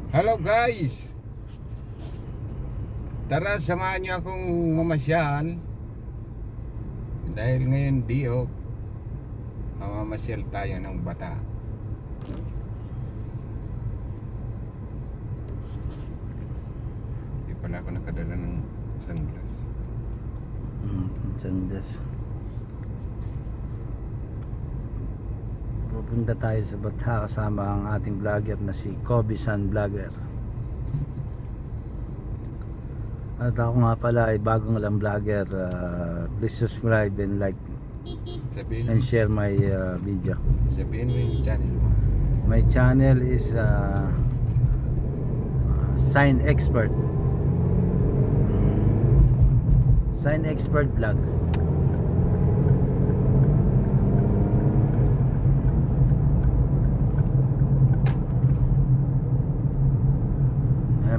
Hello guys! Tara, samahan niyo akong mamasyal. Dahil ngayon Dio, mamamasyal tayo ng Bata. Hindi pala ako nakadala ng sunglass. Sandas. Pupunta tayo sa Batha kasama ang ating vlogger na si Kobe San Vlogger. At ako nga pala ay bagong lang vlogger. Please subscribe and like Sabihin, and share my video. sabihin mo yung channel mo. My channel is Sign Expert. Sign Expert Vlog.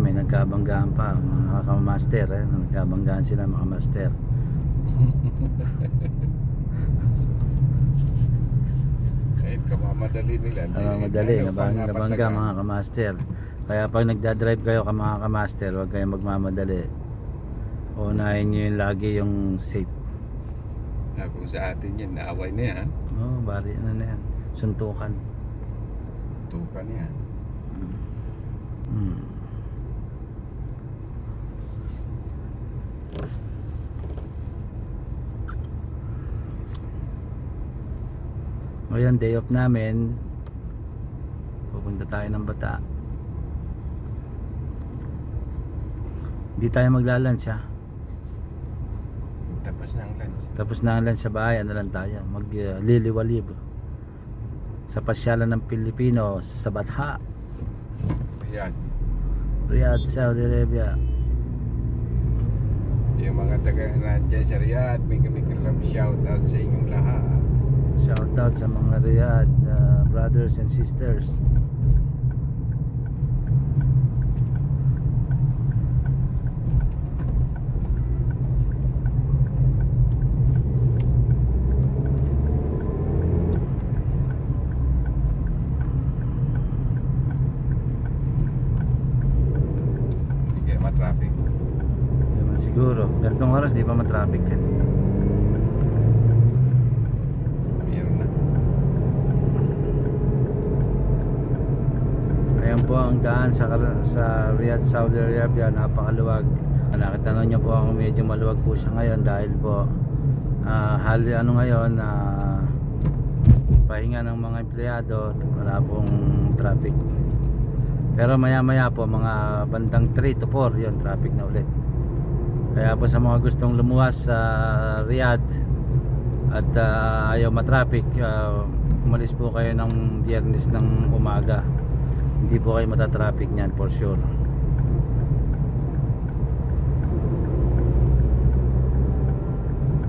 May nagkabanggaan pa mga kamaster nagkabanggaan sila mga master. Kahit kamamadali nila. Madali nabangga mga kamaster. Kaya pag nagdadrive kayo mga kamaster, huwag kayong magmamadali. Unahin nyo yung lagi yung safe. Kung sa atin yan, naaway na yan. Bari na yan. Suntukan. Tukan yan. Ngayon day off namin, pupunta tayo ng Bata. Hindi tayo maglalunch ha. Tapos na ang lunch. Tapos na ang lunch sa bahay, ano lang tayo, magliliwalib sa pasyalan ng Pilipino sa Batha, Ayan. Riyadh, Saudi Arabia. Yung mga taga nandiyan sa Riyadh, may kami shout out sa inyong lahat. Shout out sa mga Riyadh brothers and sisters. Hindi kayo matraffic. Naman siguro, ganitong oras di pa matraffic yan. Meron na. Ayan po ang daan sa Riyadh, Saudi Arabia, napakaluwag. Nakita nyo po ako medyo maluwag po siya ngayon dahil po ngayon pahinga ng mga empleyado, wala pong traffic. Pero maya maya po mga bandang 3 to 4 yun, traffic na ulit. Kaya po sa mga gustong lumuwas sa Riyadh at ayaw matraffic, umalis po kayo ng Biyernes ng umaga. Hindi po kayo matatraffic niyan for sure.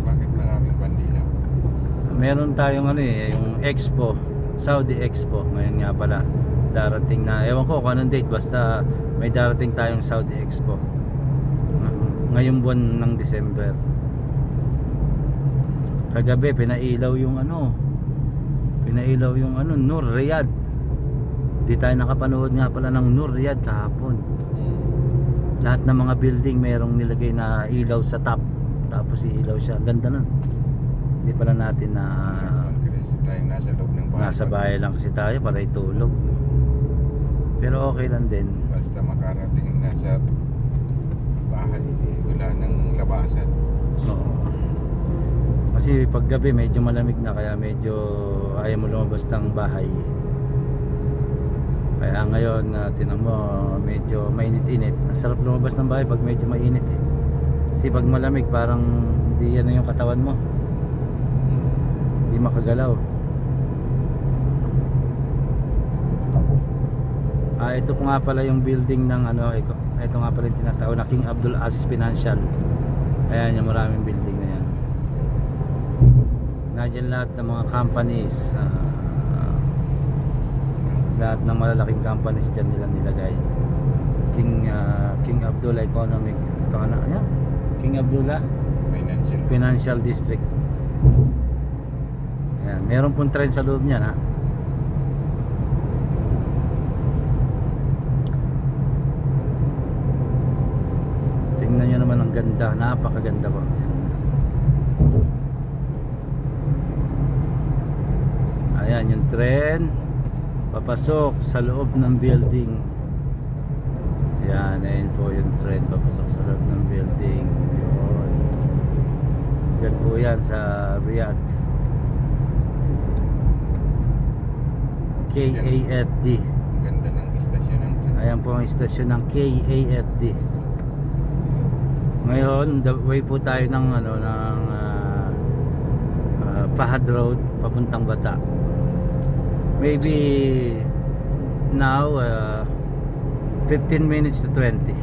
Bakit maraming bandila? Meron tayong yung Expo, Saudi Expo ngayon nga pala. Darating na, ewan ko kung anong date, basta may darating tayong Saudi Expo ngayong buwan ng December. Kagabi pinailaw yung Nur Riyadh. Di tayo nakapanood nga pala ng Nur Riyadh kahapon. Lahat ng mga building merong nilagay na ilaw sa top, tapos iilaw siya. Ganda nun. Hindi pala natin na Kasi tayong nasa loob ng bahay. nasa bahay lang kasi tayo para itulog. Pero okay lang din. Basta makarating na sa bahay, wala nang labasan. Oo. Kasi pag gabi medyo malamig na, kaya medyo ayaw mo lumabas ng bahay. Kaya ngayon tinan mo medyo mainit-init. Ang sarap lumabas ng bahay pag medyo mainit eh. Kasi pag malamig parang hindi yung katawan mo. Hindi makagalaw. Ito po nga pala yung building ng ito nga pala yung tinatawag na King Abdul Aziz Financial. Ayan yung maraming building na yan. Nandiyan lahat ng mga companies, lahat ng malalaking companies dyan nila nilagay. King Abdullah Economic ayan, King Abdullah Financial District. Ayan, meron pong train sa loob niyan ha. Ang ganda, napakaganda po. Ayan yung tren papasok sa loob ng building. Yan, ayun po yung tren papasok sa loob ng building. Yun. Diyan po yan sa Riyadh. KAFD. Ang ganda ng istasyon ng tren. Ayan po ang istasyon ng KAFD. Ngayon, the way po tayo ng Fahad Road papuntang Bata. Maybe now 15 minutes to 20.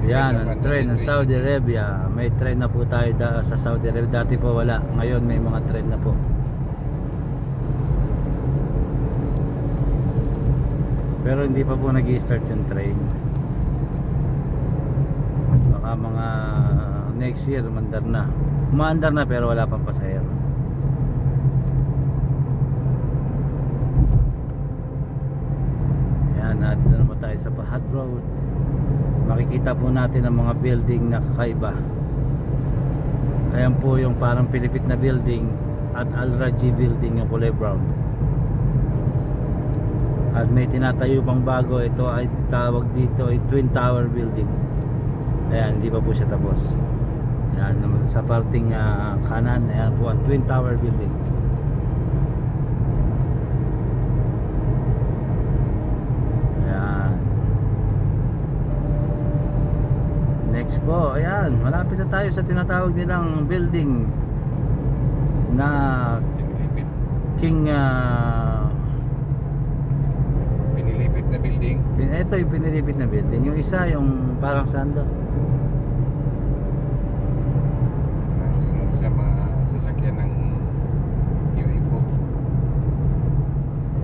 Yan ang train ng Saudi Arabia. May train na po tayo sa Saudi Arabia. Dati po wala. Ngayon may mga train na po. Pero hindi pa po nag-i-start yung train. Baka mga next year umandar na. Umaandar na pero wala pang pasahero. Yan, dito naman tayo sa Fahad Road. Makikita po natin ang mga building na kakaiba. Ayan po yung parang Pilipit na building at Al Raji building yung kulay brown. At may tinatayo pang bago. Ito ay tawag dito ay Twin Tower building. Ayan, hindi pa po siya tapos. Ayan, sa parting kanan, ayan po ang Twin Tower building. Ayan. Next po, ayan, malapit na tayo sa tinatawag nilang building na Pinilipit. King Pinilipit na building. ito yung pinilipit na building. Yung isa yung parang sando. Sa mga sasakyan ng UAE po.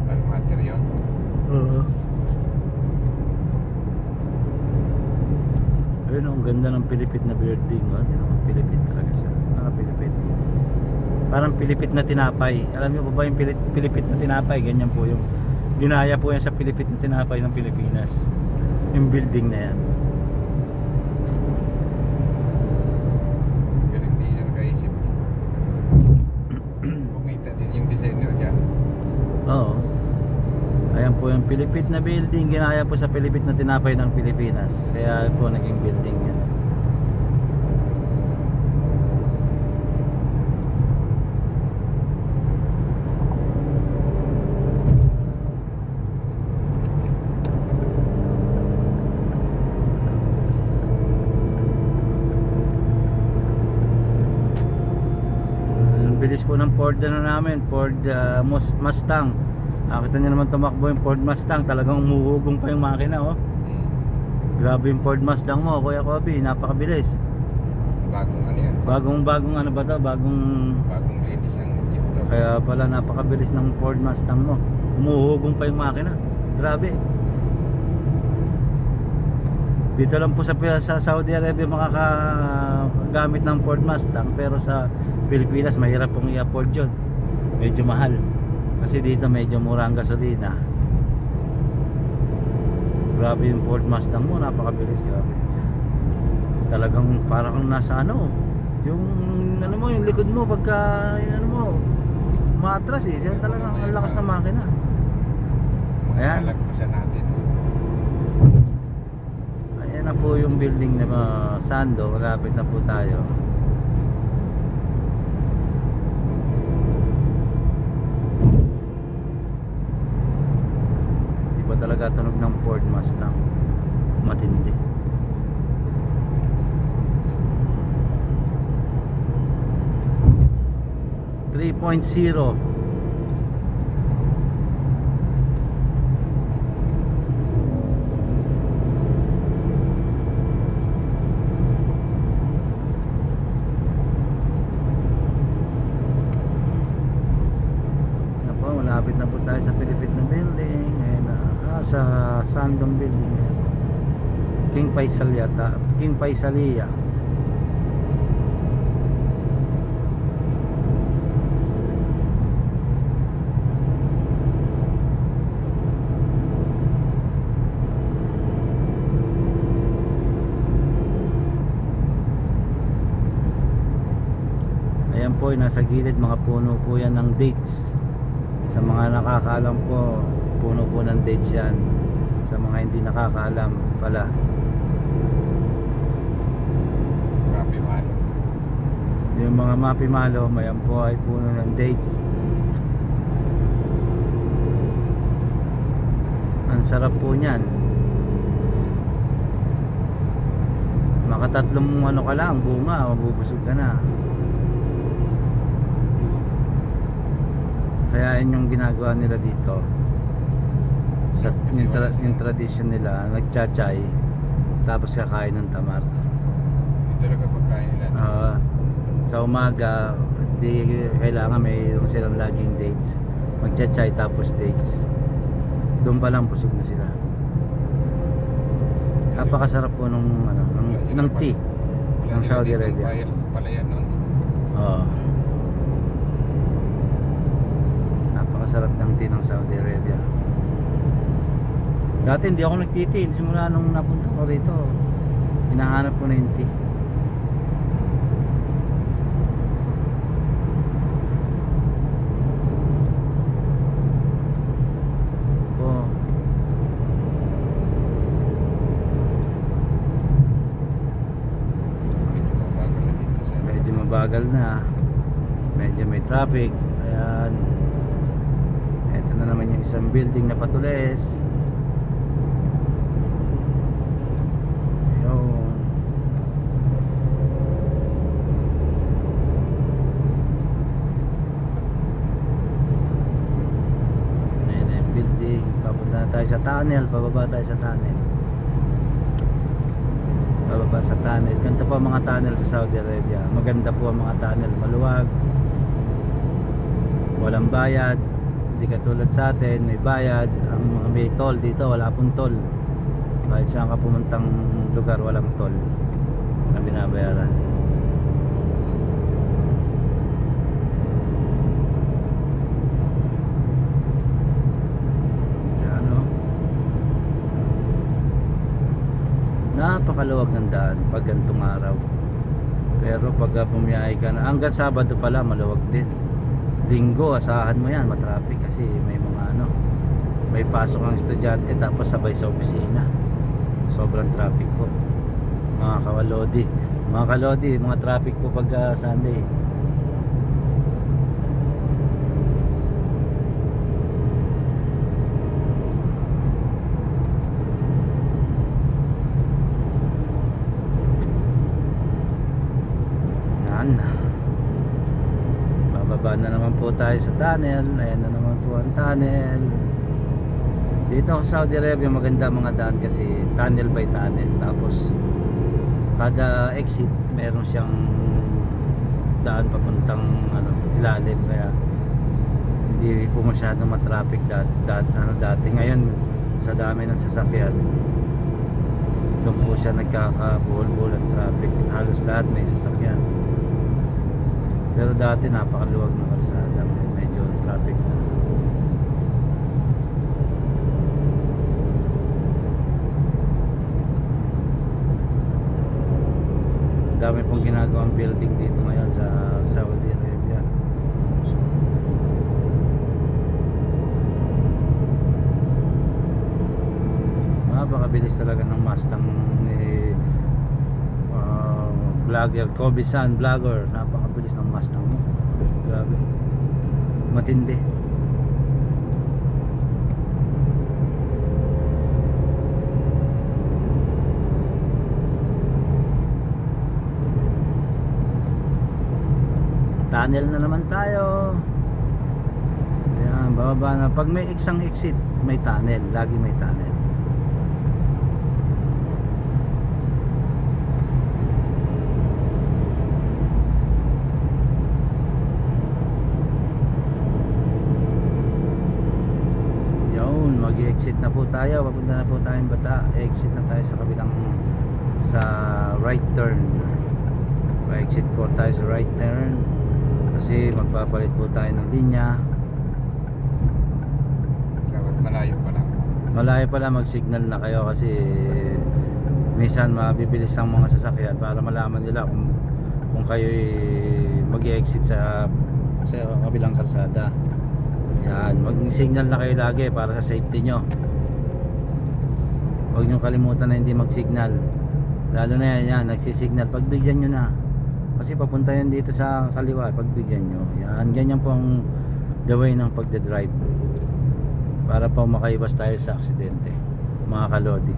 Almater yun. Ayun, ang ganda ng Pilipit na building. Pilipit talaga siya. Pilipit. Parang Pilipit na tinapay. Alam niyo ba yung Pilipit na tinapay? Ganyan po yung dinaya po yan sa Pilipit na tinapay ng Pilipinas. Yung building na yan. Galing din yung nakaisip niya. Kumita din yung designer dyan. Oo. Ayan po yung Pilipit na building. Ginaya po sa Pilipit na tinapay ng Pilipinas. Kaya po naging building yan. Bilis po ng Ford namin, Ford Mustang. Kita niyo naman tumakbo yung Ford Mustang, talagang umuhugong pa yung makina, oh. Grabe yung Ford Mustang mo, Kuya Kobe, napakabilis. Bagong ano yan. Bagong ano ba 'to? Bagong Linis ang jeep to. kaya pala napakabilis ng Ford Mustang mo. Umuhugong pa yung makina. Grabe. Dito lang po sa Saudi Arabia makakagamit ng Ford Mustang, pero sa Pilipinas mahirap pong i-afford yun. Medyo mahal. Kasi dito medyo mura ang gasolina. Grabe yung Ford Mustang mo, napakabilis. Grabe. Talagang parang nasa yung yung likod mo pagka maatras eh. Yan talagang ang lakas ng makina. Ayan. Malagpasan natin. Ayan na po yung building na Sando. Malapit na po tayo. Iba talaga tunog ng Ford Mustang. Matindi. .0 malapit na po tayo sa Pilipit na building. Ayan na, sa Sandong building. Ayan. King Faisal yata, King Faisalia. Ayan po, nasa gilid, mga puno po yan ng dates. Sa mga nakakaalam po, puno po ng dates yan. Sa mga hindi nakakaalam pala, Kapi malo. yung mga mapimalo, ayan po ay puno ng dates. Ang sarap po niyan. Makatatlong ano ka lang, bunga, mabubusog ka na. Kaya yun yung ginagawa nila dito. Sa yung tradition nila, nagchachay tapos kakain ng tamar. Yung talaga pagkain nila. Sa umaga, hindi kailangan mayroon silang laging dates. Magchachay tapos dates. Doon pa lang busog na sila. Napakasarap po nung ano, ng tea ng Saudi Arabia. Pala yan nun. Oo. Napakasarap ng tea ng Saudi Arabia. Dati hindi ako nagtiti. Simula nung napunta ko rito, hinahanap ko na yung tea. Oh. Medyo mabagal na dito sa... Medyo may traffic. Ayan. Ito na naman yung isang building na patulis. Yung ayan yung building. Papunta na tayo sa tunnel. Pababa tayo sa tunnel. Bababa sa tunnel. Ganito po ang mga tunnel sa Saudi Arabia. Maganda po ang mga tunnel. Maluwag. Walang bayad. Hindi katulad sa atin, may bayad. Ang mga may toll dito, wala pong toll. Kahit saan ka pumuntang lugar, walang toll na binabayaran. Yan o. Napakaluwag ng daan pag gantong araw. Pero pag bumiyahe ka na, hanggang Sabado pala maluwag din. Linggo, asahan mo yan, matraffic kasi may mga ano, may pasok ang estudyante tapos sabay sa opisina. Sobrang traffic po. Mga kalodi, mga traffic po pag Sunday. Yan. Bababa na naman po tayo sa tunnel. Ayan na naman po ang tunnel. Dito sa Saudi Arabia maganda mga daan kasi tunnel by tunnel. Tapos kada exit meron siyang daan papuntang ano, ilalim. Kaya hindi po masyadong matraffic dati. Ngayon sa dami ng sasakyan, doon po siya nagkakabuhol-buhol ang traffic. Halos lahat may sasakyan. Pero dati napakaluwag ng kalsada, medyo traffic na. Dami pong ginagawang building dito ngayon sa Saudi Arabia. Napakabilis talaga ng Mustang ni vlogger, Kobe-san vlogger. Napakabilis ng Mustang mo. Grabe. Matindi. Tunnel na naman tayo. Ayan, bababa na. Pag may isang exit, may tunnel. Lagi may tunnel. Mag-exit na po tayo, papunta na po tayong Bata. Exit na tayo sa kabilang, sa right turn. Ma-exit po tayo sa right turn kasi magpapalit po tayo ng linya. Dapat malayo pa lang. Malayo pala, mag-signal na kayo kasi minsan mabibilis ang mga sasakyan para malaman nila kung kayo'y mag-exit sa kabilang kalsada. Yan, mag-signal na kayo lagi para sa safety nyo. Huwag nyo kalimutan na hindi mag-signal. Lalo na yan, nagsisignal, pagbigyan nyo na. Kasi papunta yan dito sa kaliwa, pagbigyan nyo. Yan, ganyan po ang the way ng pagdadrive. Para pa makaiwas tayo sa aksidente, mga kalodi.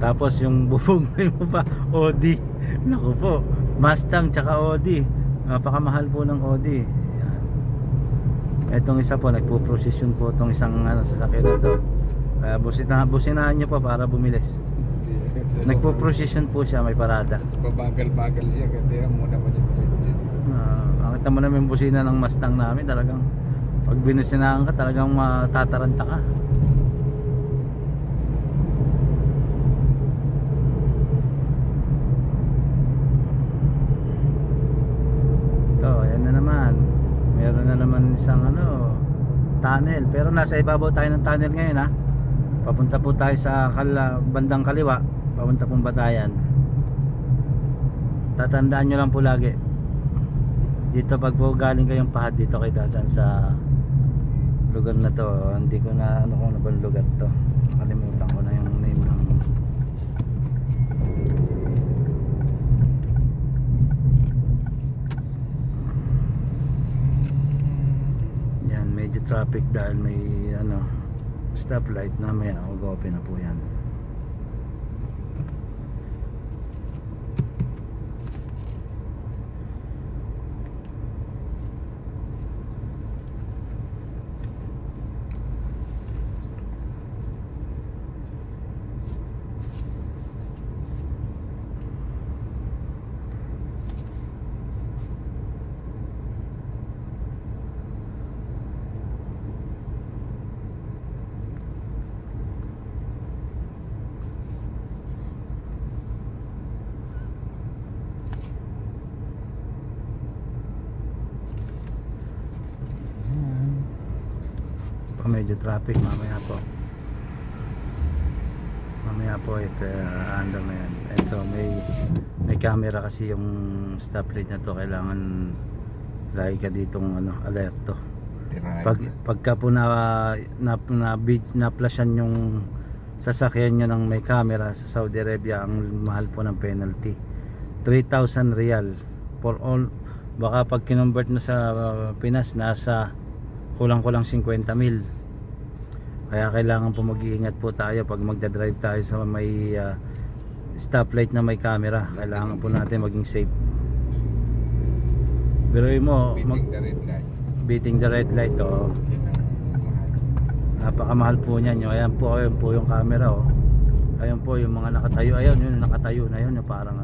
Tapos yung bubog mo pa, Audi. Naku po, Mustang tsaka Audi. Napakamahal po ng Audi. Yan. Etong isa po, nagpo-procession po itong isang sasakyan na to. Kaya businahan nyo pa para bumilis. Nagpo-procession po siya, may parada. Babagal-bagal siya, kaya muna mo yung pit niya. Nakita mo namin yung busina ng Mustang namin, talagang pag binusinahan ka, talagang matataranta ka. Ito, ayan na naman. Meron na naman isang tunnel. Pero nasa ibabaw tayo ng tunnel ngayon, ha. Papunta po tayo sa bandang kaliwa, papunta pong Batayan. Tatandaan nyo lang po lagi, dito pag po galing kayong Pahad, dito kayo dadaan sa lugar na to. Hindi ko na kung ano bang lugar to, nakalimutan ko na yung name ng yan. Medyo traffic dahil may stoplight. Namaya mag-open na po yan. Medyo traffic mamaya po ito, under na yan. Ito may camera kasi yung stoplight na to, kailangan lagi ka ditong alerto. Pagka po na-flashan yung sasakyan nyo ng may camera sa Saudi Arabia, ang mahal po ng penalty 3,000 riyal for all. Baka pag kinonvert na sa Pinas, nasa kulang-kulang 50,000. Kaya kailangan po mag-iingat po tayo pag magdadrive tayo sa may stoplight na may camera. Kailangan po natin maging safe. Pero mo beating the red light, napakamahal po niyan. Ayan po yung camera, Ayun po yung mga nakatayo. Ayun, yung nakatayo na yun, yung parang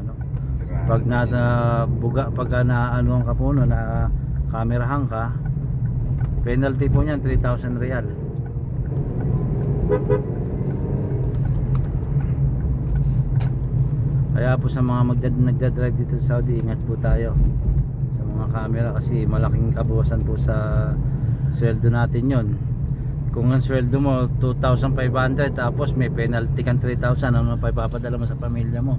pag buga, pag naanuhan ka po na camerahan ka, penalty po niyan 3,000 riyal. Kaya po sa mga nagdadrive dito sa Saudi, ingat po tayo sa mga camera kasi malaking kabawasan po sa sweldo natin yon. Kung ang sweldo mo 2,500 tapos may penalty kang 3,000, ano pa ipapadala mo sa pamilya mo?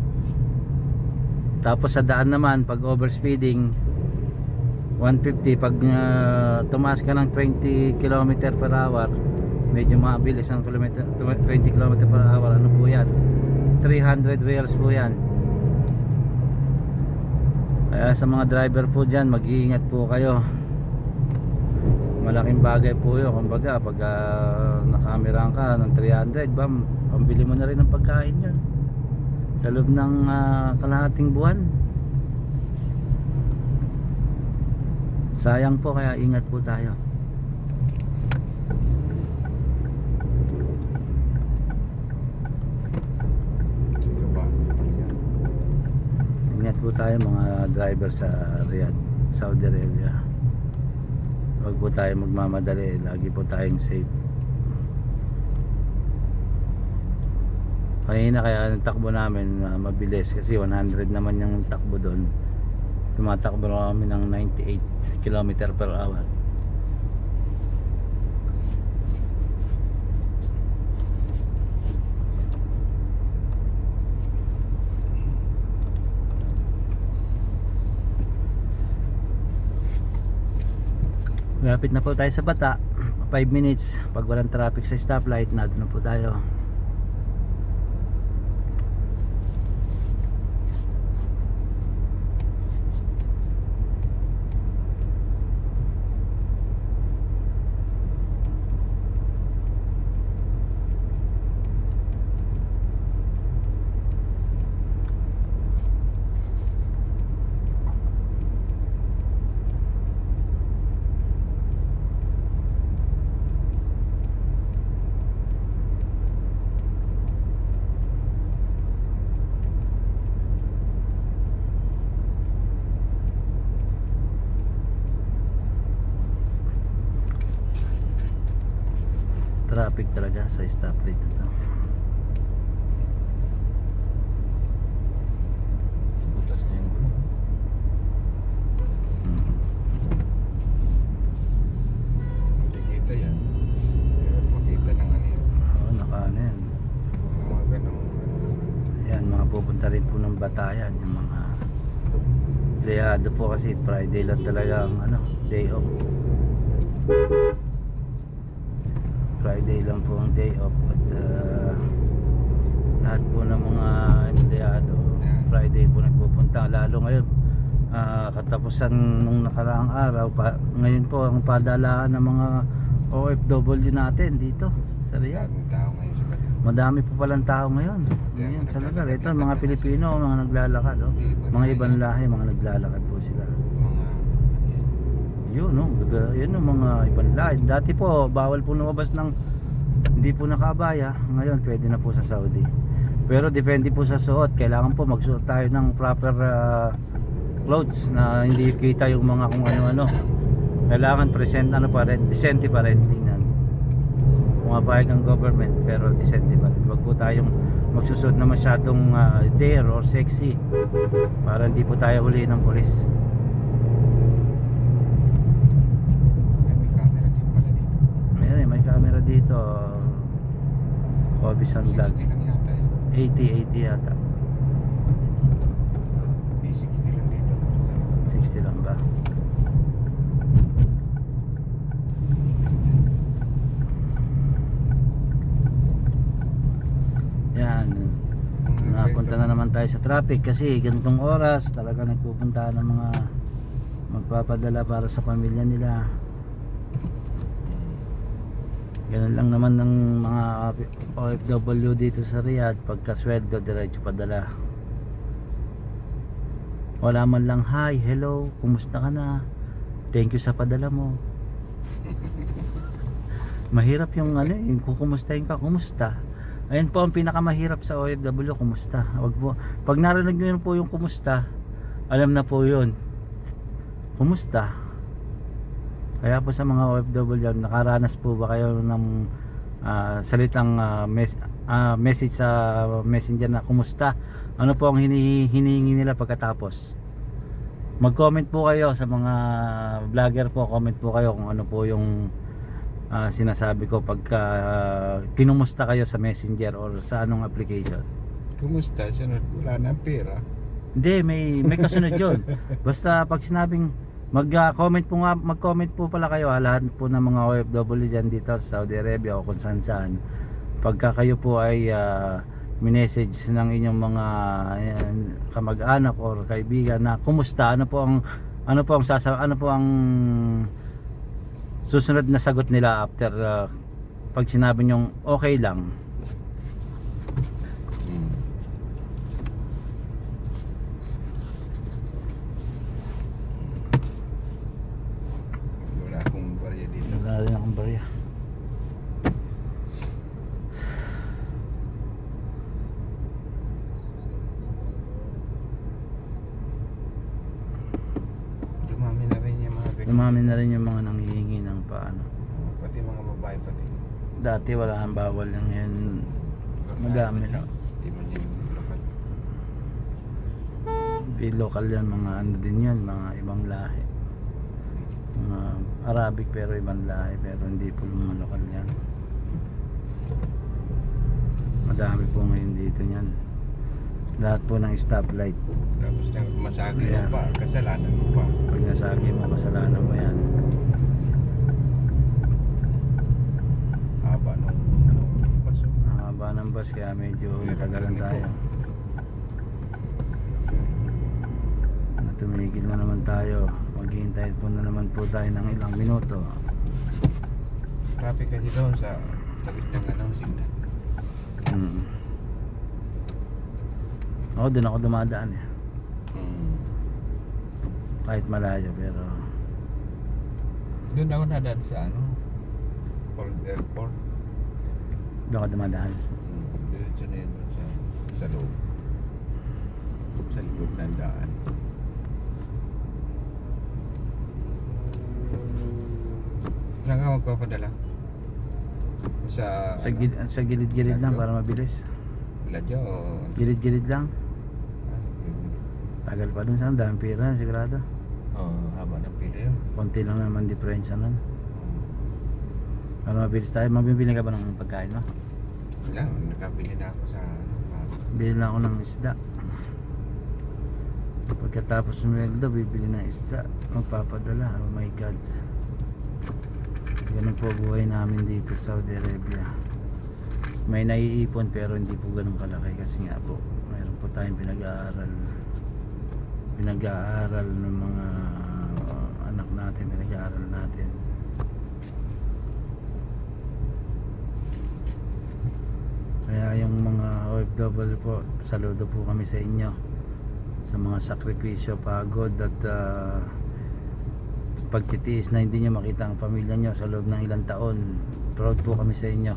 Tapos sa daan naman, pag overspeeding 150, pag tumaas ka ng 20 km per hour, medyo mabilis ang 20 km per hour, ano po yan, 300 reals po yan. Kaya sa mga driver po dyan, mag-iingat po kayo. Malaking bagay po yun. Kumbaga pag nakamerang ka ng 300, pambili mo na rin ng pagkain yun sa loob ng kalahating buwan. Sayang po, kaya ingat po tayo. Ingat po tayo mga driver sa Riyadh, Saudi Arabia. Huwag po tayo magmamadali, lagi po tayong safe. Kanina kaya ang takbo namin mabilis kasi 100 naman yung takbo doon. Tumatakbo kami ng 98 km per hour. Malapit na po tayo sa Bata. 5 minutes pag walang traffic sa stoplight, nandun na po tayo. Traffic talaga sa stoplight ito. Butas na yung gulong. Hindi kita yan. Hirap makita ng ano yun. Oo, nakaano yan. Mga ganong Yan, mga pupunta rin po ng Batayan, yung mga liyado po kasi Friday lang talaga ang ano, day off. Friday lang po ang day off at lahat po ng mga empleyado Friday po nagpupunta, lalo ngayon katapusan nung nakaraang araw ngayon po ang padalaan ng mga OFW natin dito sa Riyadh. daming tao ngayon sa Bata. Madami po palang tao ngayon. Ngayon sa lugar ito, mga Pilipino, mga naglalakad, oh. Mga ibang lahi, mga naglalakad po sila. Mga Yun, no? Yun yung mga ibang lahi. Dati po, bawal po lumabas ng hindi po nakabaya. Ngayon, pwede na po sa Saudi. Pero depende po sa suot. Kailangan po magsuot tayo ng proper clothes na hindi kita yung mga kung ano-ano. Kailangan present ano pa rin, decente pa rin. Tingnan. Pumapayag ang government, pero decente pa rin. Huwag po tayong magsusuot na masyadong dare or sexy para hindi po tayo huli ng polis. May camera dito. Kobisan vlog. 60 lang yata yun. 80 yata. Di 60 lang dito. 60 lang ba? Yan. Napunta na naman tayo sa traffic kasi ganitong oras talaga nagpupunta ng mga magpapadala para sa pamilya nila. Ganun lang naman ng mga OFW dito sa Riyadh, pagkasweldo diretso padala. Wala man lang hi, hello, kumusta ka na, thank you sa padala mo. Mahirap yung ano, yung kukumustahin ka, kumusta. Ayun po ang pinakamahirap sa OFW, kumusta. Wag po, pag narinig nyo po yung kumusta, alam na po yun, kumusta. Kaya po sa mga OFW, nakaranas po ba kayo ng salitang message sa messenger na kumusta? Ano po ang hinihingi nila pagkatapos? Mag-comment po kayo sa mga vlogger po, comment po kayo kung ano po yung sinasabi ko pagka kinumusta kayo sa messenger or sa anong application. Kumusta? Sunod, wala na pera. Hindi, may kasunod yun. Basta pag sinabing mag-comment po pala kayo, lahat po ng mga OFW dyan dito sa Saudi Arabia o kung saan. Pagka kayo po ay minessage ng inyong mga kamag-anak or kaibigan na kumusta, ano po ang susunod na sagot nila after pag sinabi nyong okay lang. Wala akong barya dito. Wala rin akong barya. Dumami na rin yung mga ganyan. Dumami na rin yung mga nanghihingi ng paano. Pati mga babae pati. Dati wala ang bawal lang yan. Madami lang. Di man yung lokal. Local yan, mga ano din yan, mga ibang lahi. Mga Arabic pero ibang lahi, pero hindi po mga lokal yan. Madami po ngayon dito yan. Lahat po ng stoplight. Tapos nang masagi Yeah. mo pa, kasalanan mo pa. Pag nasagi mo, kasalanan mo yan. boss, kaya medyo natagalan tayo. Tumigil na naman tayo. Maghihintay po na naman po tayo ng ilang minuto. Traffic kasi doon sa tabi ng signal. Ako doon ako dumadaan eh. Hmm. Kahit malayo pero Doon ako nadaan sa Paul Airport. doon ako dumadaan. Diretso na yun sa loob. Sa likod ng daan. Saan ka magpapadala? Sa gilid-gilid lang para mabilis. Ladyo o... Gilid-gilid lang. Okay. Tagal pa dun sa dami pira sigurado. Haba ng pila yun. Konti lang naman diferensya nun. Para mabilis tayo. Mabibili ka ba ng pagkain mo? Wala, nakabili na ako sa Bili lang ako ng isda. Pagkatapos ng Meldo, bibili ng isda. Magpapadala. Oh my God. Ganun po buhay namin dito sa Saudi Arabia. May naiipon pero hindi po ganun kalaki kasi nga po mayroon po tayong pinag-aaral ng mga anak natin, pinag-aaral natin. Kaya yung mga OFW po, saludo po kami sa inyo sa mga sakripisyo, pagod at pagtitiis na hindi nyo makita ang pamilya nyo sa loob ng ilang taon. Proud po kami sa inyo.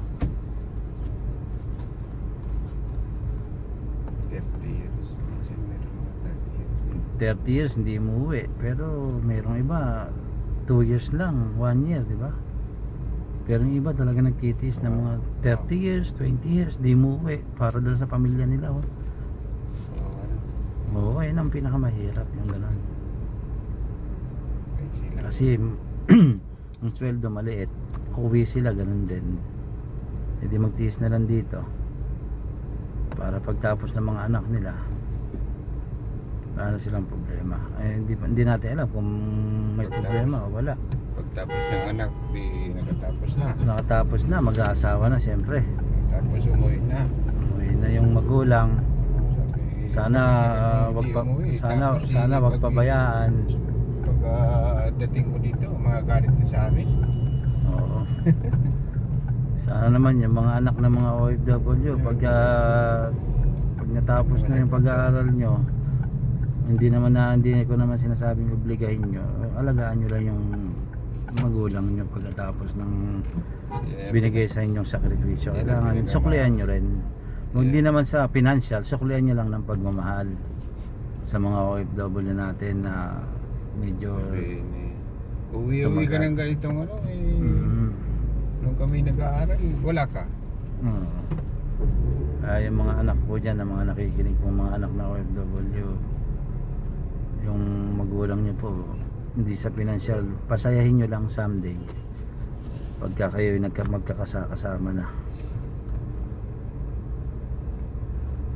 30 years. Minsan meron mga 30 years. 30 years hindi umuwi, pero merong iba 2 years lang, 1 year, di ba? Pero yung iba talaga nagtitiis ng mga 30 years, 20 years, di umuwi para dala sa pamilya nila. Oo, ayun ang pinakamahirap, yung gano'n. Kasi ang sweldo maliit, uwi sila ganun din. Hindi magtiis na lang dito para pagtapos ng mga anak nila wala na silang problema. Hindi natin alam kung may problema o wala. Pagtapos ng anak, nakatapos na. Nakatapos na, mag-aasawa na siyempre. Tapos umuwi na. Umuwi na yung magulang. Sana wag pabayaan. Dating mo dito, magagalit ka sa amin. Oo. Sana naman yung mga anak ng mga OFW pag natapos na yung pag-aaral nyo, hindi ko naman sinasabing obligahin nyo, alagaan nyo lang yung magulang nyo pagkatapos ng binigay sa inyong sakripisyo. Kailangan suklian nyo rin. Hindi naman sa financial, suklian nyo lang ng pagmamahal sa mga OFW natin na medyo uwi ka ng ganitong nung kami nag-aaral, wala ka. Yung mga anak po dyan, ang mga nakikinig po, mga anak na OFW, yung magulang nyo po, hindi sa financial, pasayahin nyo lang someday pagka kayo magkakasama na.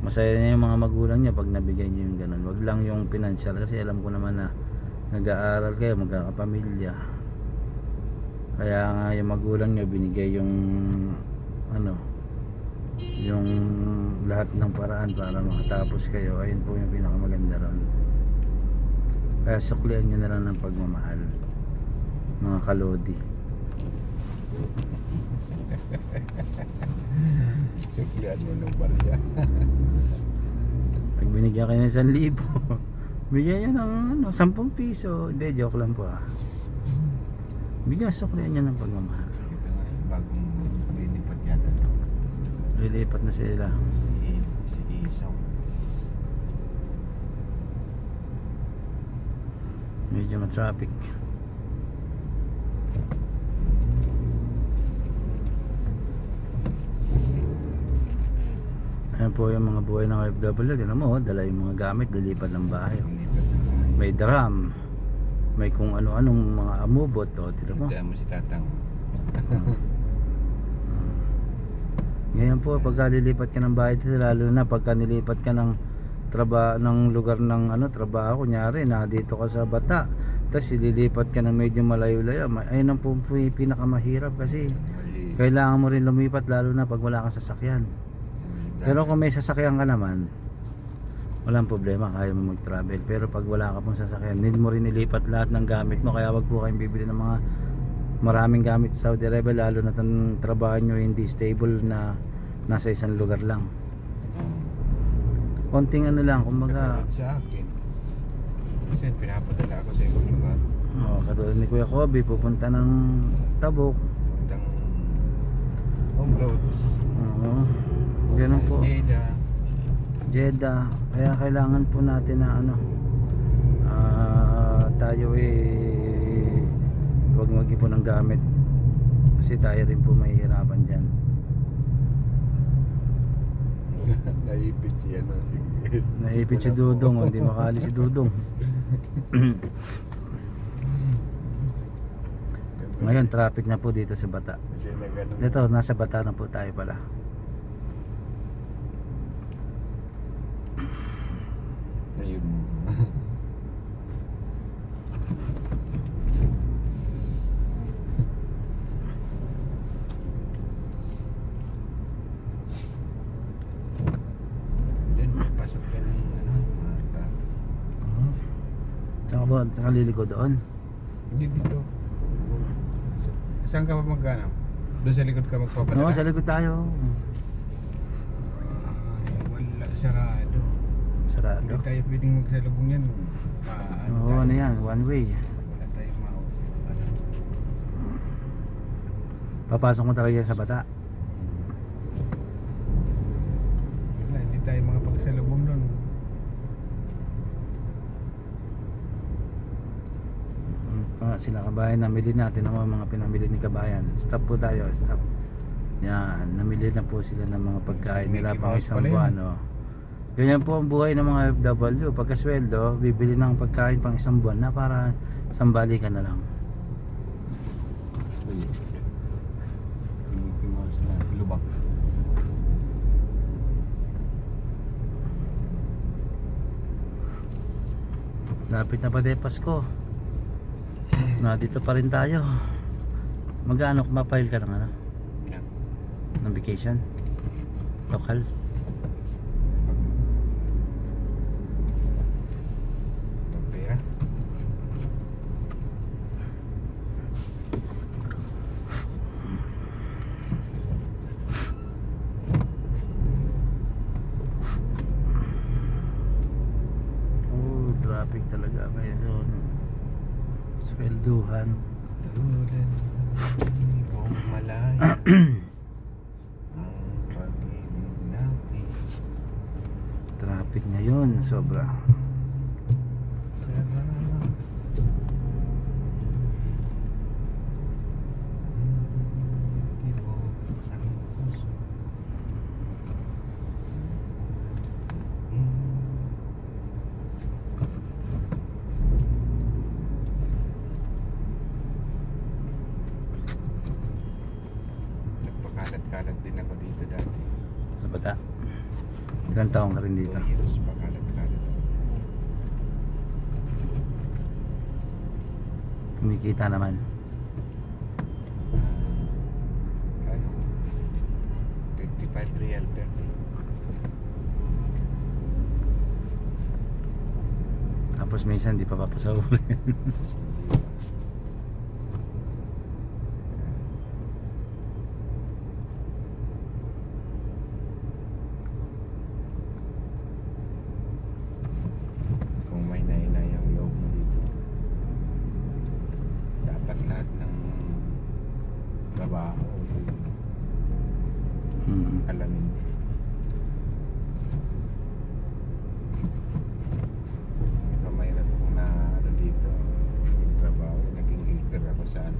Masaya na yung mga magulang nyo pag nabigay nyo yung ganun. Wag lang yung financial, kasi alam ko naman na nag-aaral kayo, magkakapamilya. Kaya nga yung magulang nyo binigay yung yung lahat ng paraan para makatapos kayo. Ayun po yung pinakamaganda ron. Kaya suklian nyo na lang ng pagmamahal, mga kalodi. Suklian mo ng barya. Pag binigyan kayo ng 1,000, bigyan nyo ng 10 piso. Hindi, joke lang po Bigyan, suklian nyo ng pagmamahal. Ito nga yung bagong lilipat yata to. Lilipat na sila. Si Isong. Medyo ma-traffic. Ayan po yung mga buhay ng OFW. Tinan mo, dala yung mga gamit, lilipat ng bahay. May drum, may kung ano-anong mga amubot. Tinan mo. Tandaan mo si Tatang. Ngayon po, pagka lilipat ka ng bahay dito, lalo na pagka nilipat ka ng lugar ng trabaho, kunyari na dito ka sa Bata, tapos ililipat ka ng medyo malayo-layo, ayun ang po pinakamahirap kasi kailangan mo rin lumipat, lalo na pag wala kang sasakyan. Pero kung may sasakyan ka naman, walang problema, kaya mo mag-travel. Pero pag wala ka pong sasakyan, need mo rin ilipat lahat ng gamit mo. Kaya wag po kayong bibili ng mga maraming gamit sa Saudi Arabia, lalo na ang trabaho nyo hindi stable na nasa isang lugar lang. Konting ano lang, kumbaga. Katulad sa akin. Kasi pinapadala ako sa ibang lugar. Katulad ni Kuya Kobe, pupunta ng Tabuk. Puntang home roads. Ganun po. Jeddah. Jeddah. Kaya kailangan po natin na ano, tayo huwag mag-ipon ng gamit. Kasi tayo rin po mahihirapan dyan. Naipit siya no. Naipit si Dudong, hindi makaalis si Dudong. Ngayon traffic na po dito sa Bata. Dito nasa Bata na po tayo pala. Ayun. Then pasok ka ng ano, mata. Saka liliko doon. Hindi dito. Saan ka pa magkano? Doon sa likod ka magpapadala? Oo, sa likod tayo. Ay, wala, sarado. Sarado. Hindi tayo pwedeng magsalubong yan. Oo, ano yan, one way. Wala tayong ano. Papasok mo talaga yan sa Bata. Wala, hindi tayo makapagsalubong doon. Sila Kabayan, namili natin ang mga pinamili ni Kabayan. Stop po tayo, stop. Yan, namili na po sila ng mga pagkain nila pang isang buwan. Ganyan po ang buhay ng mga FW. Pagkasweldo, bibili ng pagkain pang isang buwan na para sambali ka na lang. Mickey Mouse na lubak. Lapit na pa din Pasko. Dito pa rin tayo. Magkano kumapile ka ng ano? Ilang? Ng vacation? Lokal? Ng pera? Traffic talaga ngayon. Swelduhan. Tulan ibong malaya ang pag-ibig natin. Traffic ngayon, sobra. Sarap. Tibo ang puso. Nagpakalat-kalat din ako dito dati. Sa Bata. Ilang taong ka rin 2 dito? years pakalat-kalat ako. Kumikita naman. Ano? 55 real per day. Tapos minsan di pa papasahurin. Kung may nainayang loob mo dito, dapat lahat ng trabaho alamin. Ito mahirap kung na ano dito yung trabaho, naging helper ako sa ano,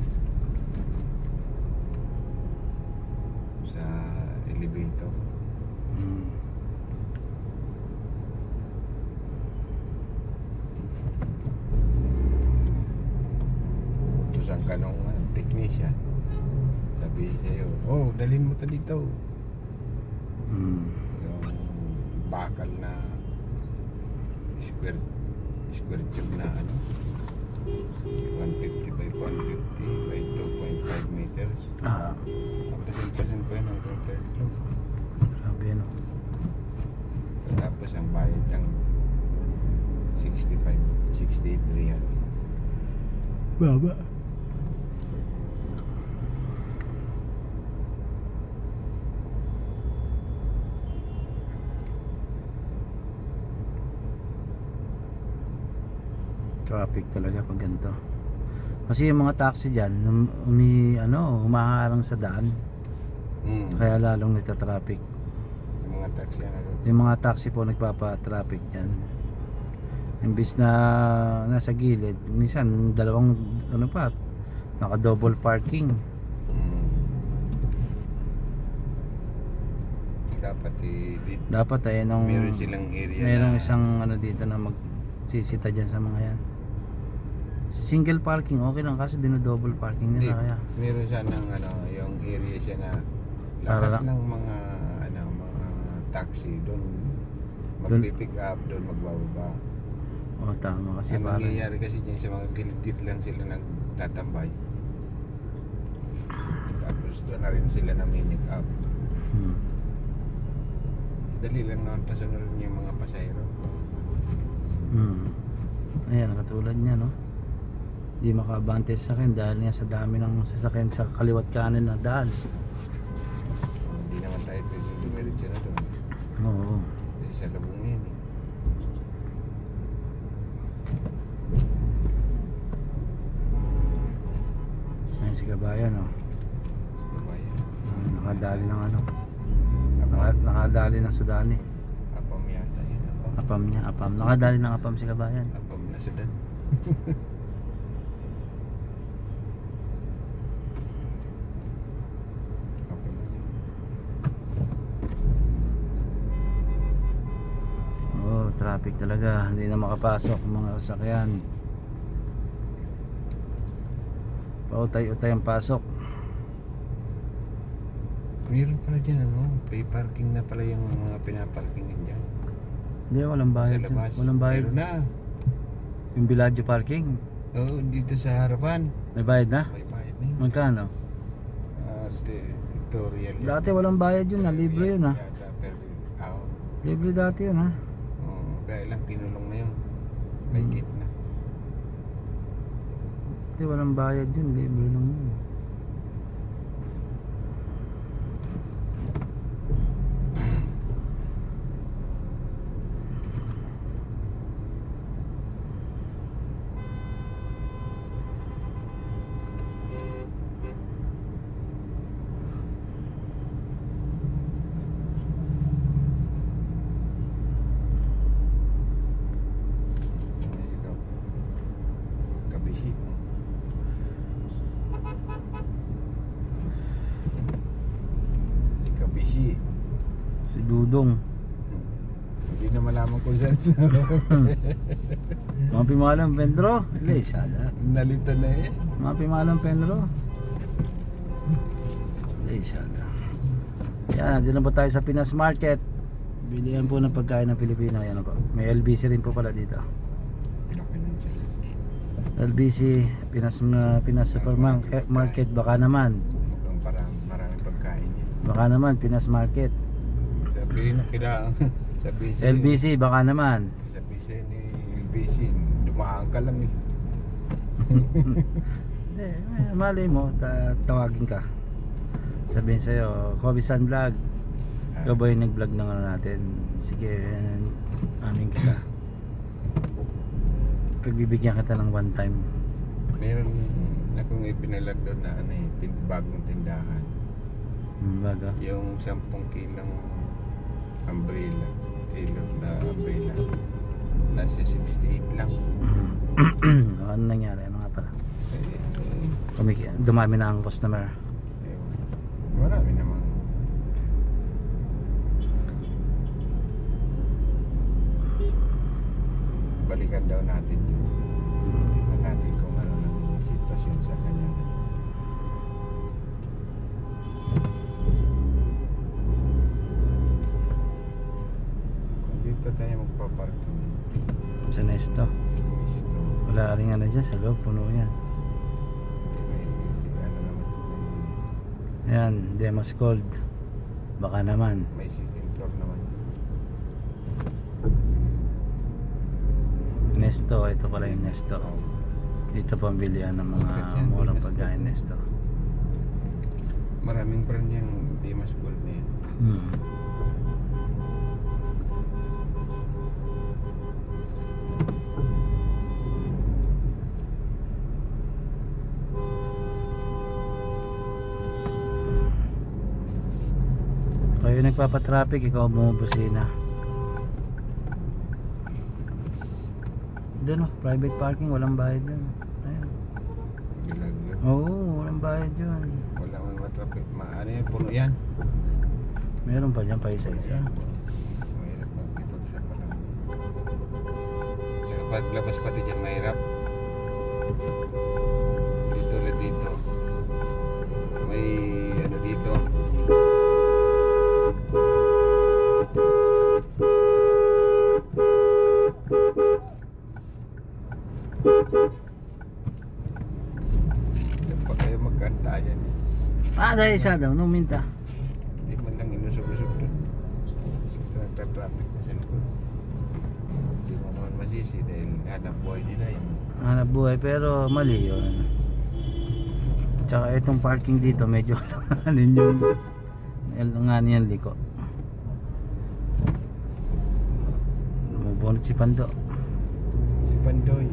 sa elevator. Utusan ka nung technician, sabi sa'yo, oh dalhin mo to dito, yung bakal na square tube na ano 150 by 150 by 2.5 meters. Papasin ko yun hanggang third floor. Grabe ano. bayad ng 65, 63 yan. Baba. Traffic talaga pag ganito. Kasi yung mga taxi dyan, humaharang sa daan. Kaya lalong nagta-traffic. Yung mga taxi yan agad. Yung mga taxi po nagpapa-traffic dyan. Imbis na nasa gilid, minsan dalawang naka-double parking. Dapat meron silang area merong na isang dito na magsisita dyan sa mga yan. Single parking okay lang, kasi dino-double parking hindi, nila kaya. meron siya ng yung area siya na Para lahat lang? ng mga mga taxi doon magpipick up, doon magbababa. Oh, tama kasi Ang parang nangyayari kasi dyan sa mga gilid lang sila nagtatambay. Tapos doon na rin sila nami-meet up. Dali lang naman pasunod yung mga pasahero. Ayan, katulad niya, no? Di makaabante sa akin dahil nga sa dami ng sasakyan sa kaliwat kanan na daan. Hindi naman tayo pwede dumiretso na doon. Oo. Kasi sa labong yun eh. Ayan si Kabayan, no? Babayan. Nakadali ng Apam. nakadali ng Sudani. Apam yata yun. Apam niya, apam. Nakadali ng apam si Kabayan. Apam na Sudan. Okay na yun. Oh, traffic talaga. Hindi na makapasok ang mga sasakyan. Pautay-utay ang pasok. Meron pala dyan pay parking na pala yung mga pinaparkingan dyan. Hindi, walang bayad Sa dyan. labas. Walang bayad. Meron na. Yung Villaggio parking, Oo, dito sa harapan. may bayad na? May bayad na yun. Magkano? Tutorial yan. Dati walang bayad yun, libre yun ha. Yata, pero, Libre dati yun ha. kaya lang kinulong na yun. May gate na. Dati walang bayad yun, libre lang yun. Kabisi. Si Kabisi. Si Dudong. Hindi na malaman kung saan. Mga pimalang Pedro. Hindi, sada. Nalito na eh. Mga pimalang Pedro. Hindi, sada. Yan, dito na po tayo sa Pinas Market. Bilihan po ng pagkain ng Pilipino. Yan po. May LBC rin po pala dito. Laki nun dyan. LBC, Pinas Supermarket. Baka naman. Mukhang maraming pagkain yan. Baka naman, Pinas Market. Sabihin na kailangan. Sabihin LBC, baka naman. Sabihin ni LBC, dumaan ka lang eh. Hindi, malay mo, tawagin ka. Sabihin sa'yo, Kobe-san Vlog. Ikaw ba yung nag-vlog ng natin? Sige, amin kita. Pagbibigyan kita ng one time. Meron na kung ipinalag doon na bagong tindahan. Baga. Yung 10 kilong umbrella, nasa 68 lang. Ano nangyari? Ano nga pala? Eh, Dumami na ang customer. marami namang balikan daw natin yung tingnan natin kung ano ng sitwasyon sa kanya. Kung dito tayo magpaparking, Sa Nesto. gusto, Wala rin dyan sa loob. Puno yan. may ano naman, Ayan, Demos Gold. Baka naman. may second floor naman. Nesto, ito pala yung Nesto. Oo. Dito pambilihan ng mga murang pagkain Nesto. Maraming brand yung Dimas Gold na yan. Hmm. Kayo nagpapatraffic, ikaw bumubusina. Doon oh, private parking, walang bayad yun. Ayun. Bilag yun. Oo, walang bayad yun. Wala man matrapik. Ano yan, puno yan. Meron pa dyan pa isa-isa. Mahirap magpipagsa pa lang. Saka paglabas pati dyan mahirap. Dito ulit dito. May ano dito. Diyan pa kayo magkantayan. Ah, dahil isa daw, no minta. Hindi man lang inusog-usog doon. Nagtatraffic na sa likod. Hindi mo naman masisi dahil hanap buhay nila yun. Hanap buhay, pero mali yun. Tsaka itong parking dito, medyo alanganin yung alanganin yung liko. Lumubunot si Pando. Si Pandoy.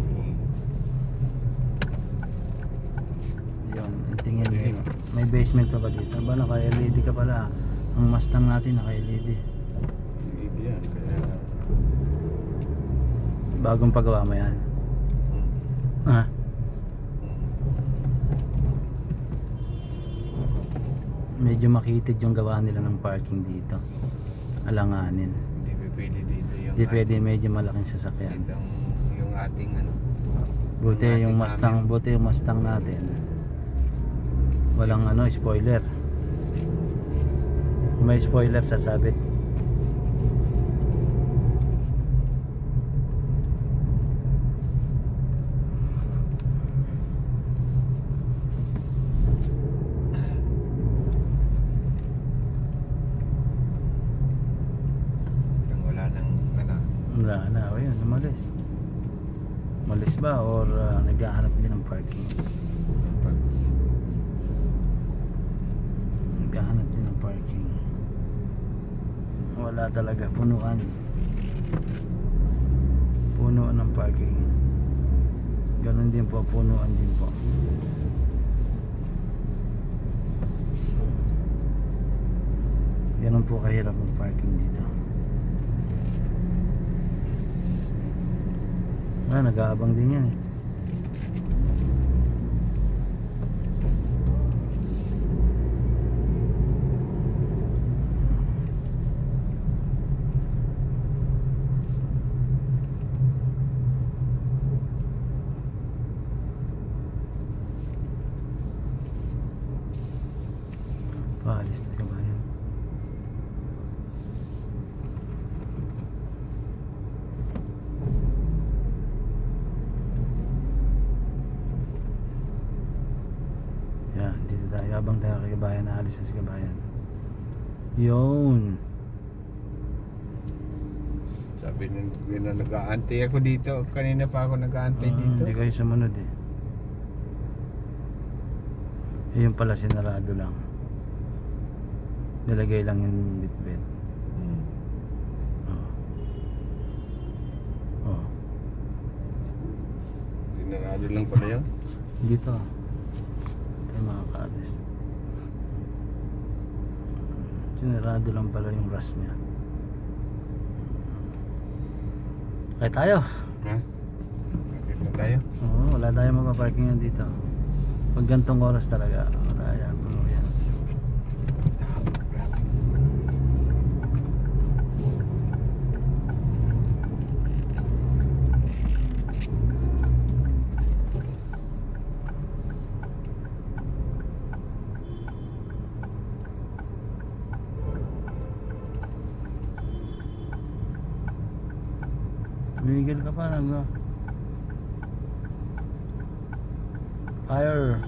Yun, yung tingin yun. May basement pa ba dito? Ba, naka-LED ka pala. Ang Mustang natin naka-LED. Hindi yan. Kaya Bagong pagawa mo yan. Ah, medyo makitid yung gawa nila ng parking dito. Alanganin. hindi pwede dito yung Hindi pwede, medyo malaking sasakyan. yung ating ano. Buti ating yung Mustang, amin. buti yung Mustang natin. Walang ano, spoiler. Kung may spoiler sasabit. Kung wala nang ano. Wala na, o yun, umalis. Umalis ba or naghahanap din ng parking? Pag Naghahanap din ng parking. Wala talaga, punuan. Punuan ng parking. Ganun din po, punuan din po. Ganun po kahirap mag-parking dito. Ah, nag-aabang din yan eh. Paalis na kabayan. Yan, dito tayo. Habang tayo kay kabayan, naalis na si kabayan. Yun. sabi nung nag-aantay ako dito. Kanina pa ako nag-aantay dito. Hindi kayo sumunod eh. Yun pala, sinarado lang. Nilagay lang yung bitbit. Hmm. Oh. Oh. Sinarado lang pala yun. Dito. Tayo mga kaalis. Sinarado lang pala yung ras niya. Okay tayo. Ha? Bakit na tayo? Oo, wala tayong mapaparkingan dito. Pag gantong oras talaga, wala yan. Puno yan. Tumigil ka pa lang, no? Fire.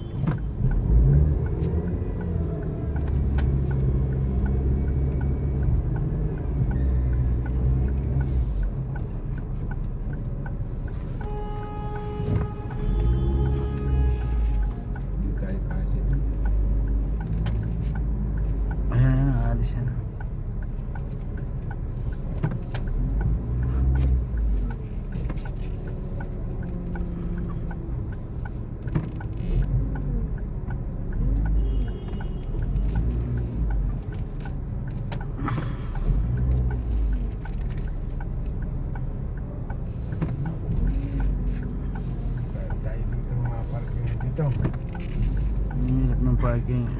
parking.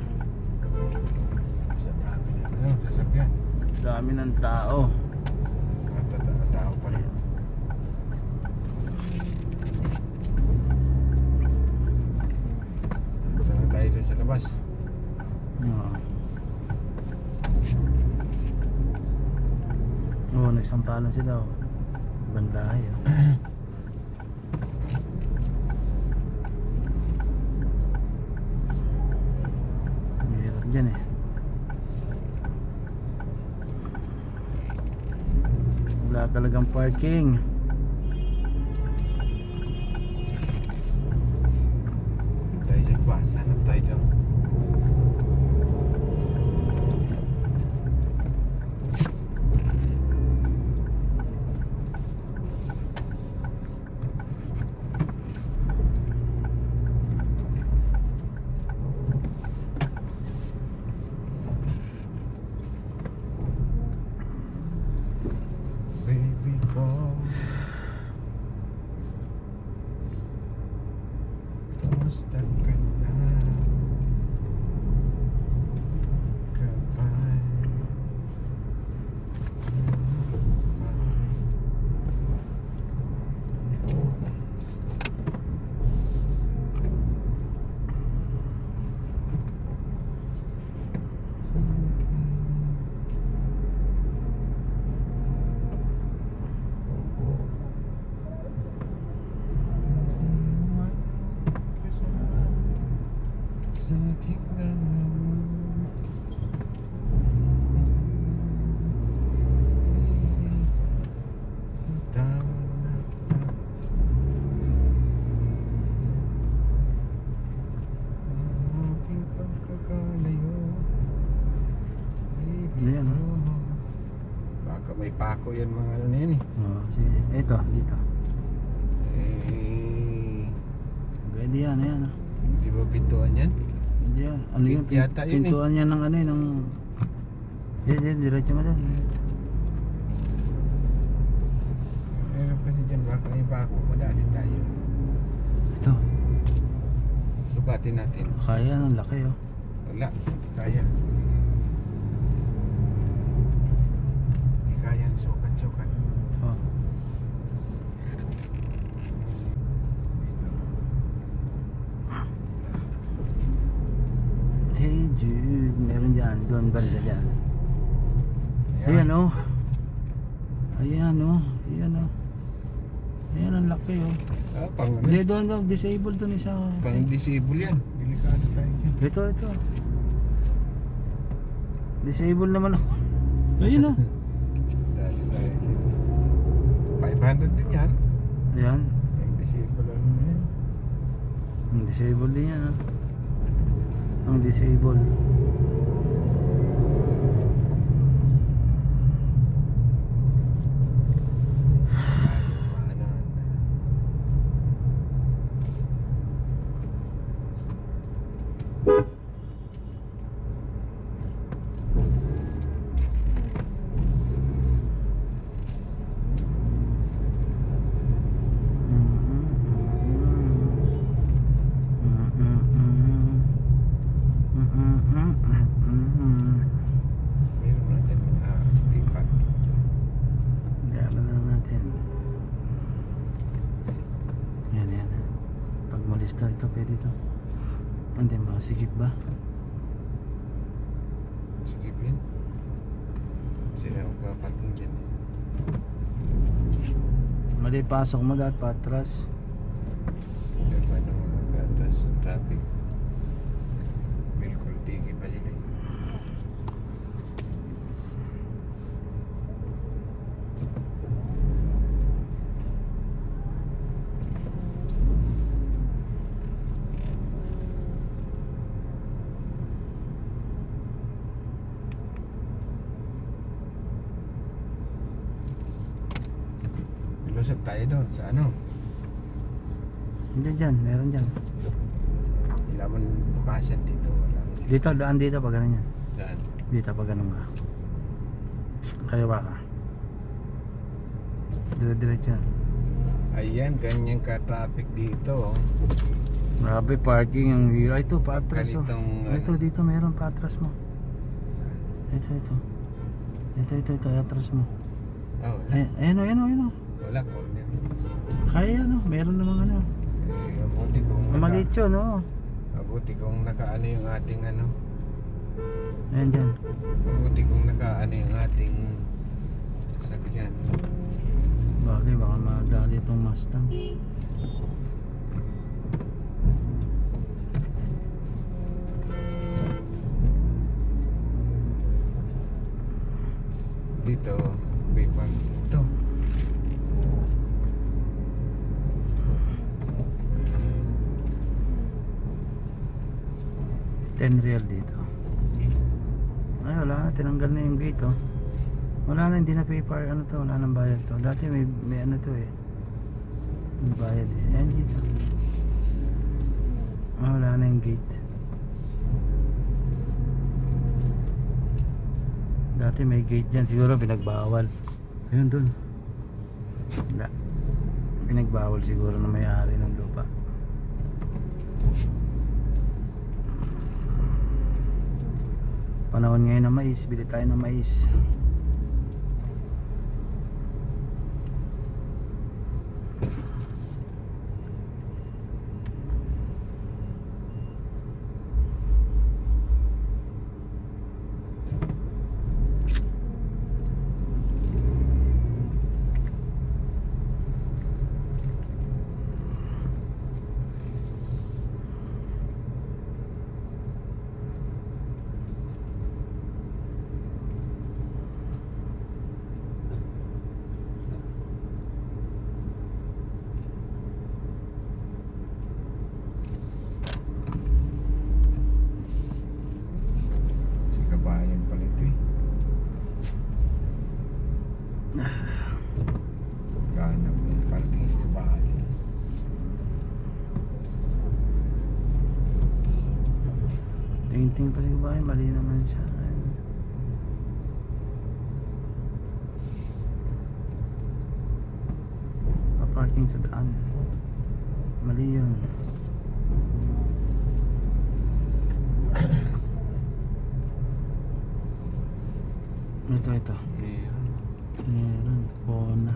Sa dami ng sasakyan. Dami ng tao. Tao pa rin. Saan na tayo dun sa labas? Oo. Oo, nagsampalan sila. Oh. Bandahay. Oh. Mahirap dyan eh. Wala talagang parking. Tayo dyan ba? Hanap tayo dyan. Baby boy, kamusta ka na? Kapay Ayan, oh. Baka may pako yan mga ano na yan eh. Oh, sige. Ito, dito. Eh, Pwede yan, ayan. Oh. di ba pintuan yan? Hindi yan. Ano yun? Gate yata yun eh. Pintuan yan ng ano yun, ng... Yan, diretso mo dyan. Meron kasi dyan, baka may pako. Madali tayo. Ito. Sukatin natin. Kaya, ang laki oh. Wala, hindi kaya. Hindi kaya ang sukat-sukat. Ito. Hey Jude, meron dyan, doon banda dyan. Ayan oh. Ayan oh, ayan oh. Ayan ang laki oh. Ah, pang ano? Hindi, doon daw, disabled doon isa oh. Pang disable yan. Delikado tayo dyan. Ito. Disabled naman ako. Ayun oh. Dali tayo dyan. 500 din yan. Ayan. Yung disable ano na yan. Ang disabled din yan ah. Ang disabled. Meron na dyan mga lipat. Gala na lang natin. Yan. Pag malis to, ito pwede to. Hindi, makasigip ba? Sige yan. Sila magpaparking dyan. Mali, pasok mo dapat patras. Kaya paano magkakatas traffic. Bilkul tigi pa sila. Lusot tayo doon sa ano? Hindi dyan, meron dyan. Hindi naman bukasan dito. Wala. Dito, daan dito pag ganun yan. Saan? Dito pag ganun ka. Kaliwa ka. Diretso yan. Ayan, ganyan ka-traffic dito. Oh. Grabe parking ang hira. Ito patras oh. Ganitong, Ito ano? dito meron patras mo. Ito. Ito atras mo. Oh, wala. Ayun oh. Wala, corner. Kaya ano, meron namang ano. Mabuti kung Maliit yun oh. mabuti kung nakaano yung ating ano. Ayan dyan. Mabuti kung nakaano yung ating sakyan. Bagay baka madali itong Mustang. Dito, paper. Ito. $10 dito. Ay wala na, tinanggal na yung gate oh. Wala na, hindi na pay par ano to, wala nang bayad to. Dati may ano to eh. May bayad eh. Ayan dito. Wala na yung gate. Dati may gate dyan, siguro pinagbawal. Ayun dun. Wala. Pinagbawal siguro na may-ari ng lupa. Panahon ngayon ng mais, bili tayo ng mais. Si kabayan pala ito eh. Kahanap ng parking si kabayan. Tingin-tingin pa siguro ba, mali naman siya. Ayun. Parking sa daan. Mali yun. Ito. Meron. Pona.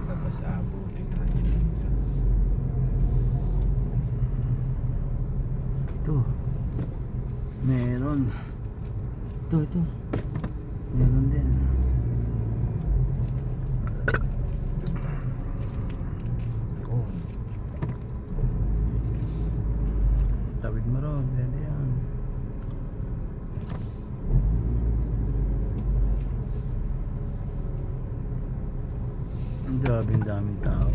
Tapos abutin natin dito. Ito. Meron. Ito. Meron din. Yun. Tawid mo ron. Pwede yan. Ang grabe ang daming tao.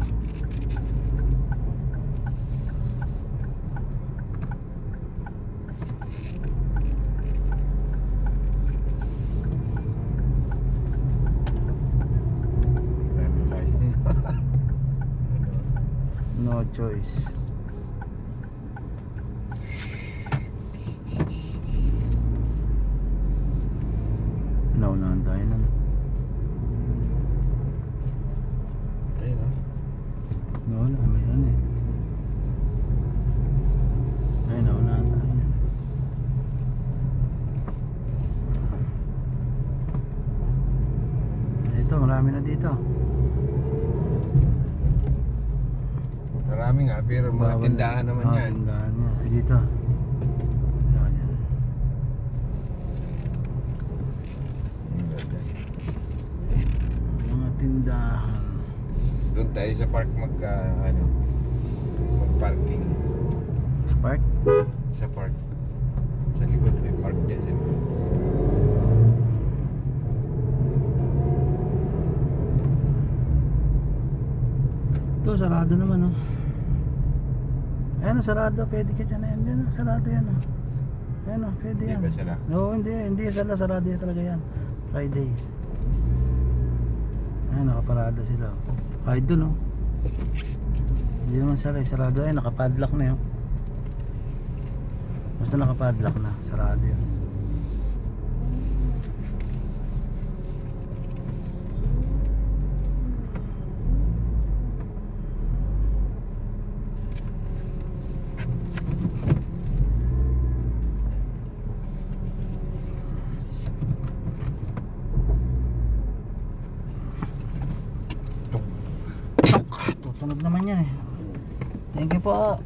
Lalo tayo. Ano? No choice. Naunahan tayo na. Ayun oh. Wala, may ano eh. Ay, naunahan tayo na. Ito, marami na dito. Marami nga, pero mga Bawal tindahan naman na. yan. Tindahan niya. Ay, dito. Dito ka dyan. Mga tindahan. Doon tayo sa park mag-parking. Sa park? Sa park. Sa likod, may park din sa likod. Ito, sarado naman oh. Ayan oh, sarado. Pwede ka dyan. Ayan, oh, sarado yan oh. Ayan oh, pwede Hindi yan. ba sila? Oo, hindi sarado yan talaga yan. Friday. Ayan, nakaparada sila oh. Kahit dun oh. Hindi naman sarado. Ayan, nakapadlock na yun. Basta nakapadlock na, sarado yun. yan eh. Thank you po.